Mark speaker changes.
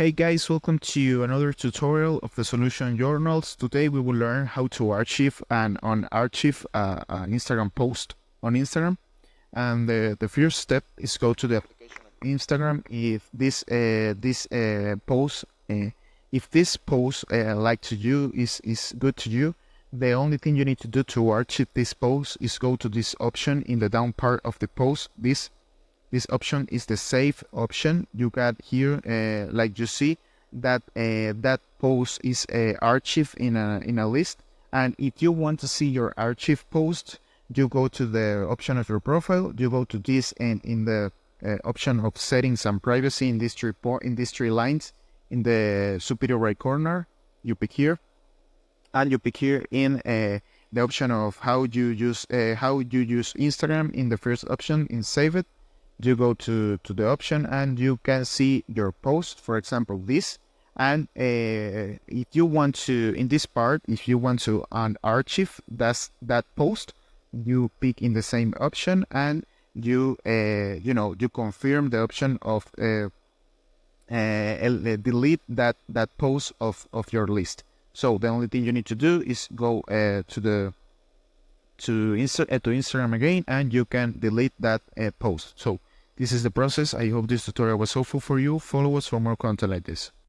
Speaker 1: Hey guys, welcome to another tutorial of the solution journals. Today we will learn how to archive and unarchive an Instagram post on Instagram. And the first step is go to the application of Instagram. If this post like to you is good to you, the only thing you need to do to archive this post is go to this option in the down part of the post. This option is the save option. You got here, like you see, that that post is archived in a list. And if you want to see your archive post, you go to the option of your profile. You go to this, and in the option of settings and privacy in these three lines in the superior right corner, you pick here, and you pick here in the option of how you use Instagram in the first option in save it. You go to the option and you can see your post, for example this, and if you want to, in this part, if you want to unarchive that post, you pick in the same option and you you confirm the option of delete that post of your list. So the only thing you need to do is go to Instagram again, and you can delete that post. So this is the process. I hope this tutorial was helpful for you. Follow us for more content like this.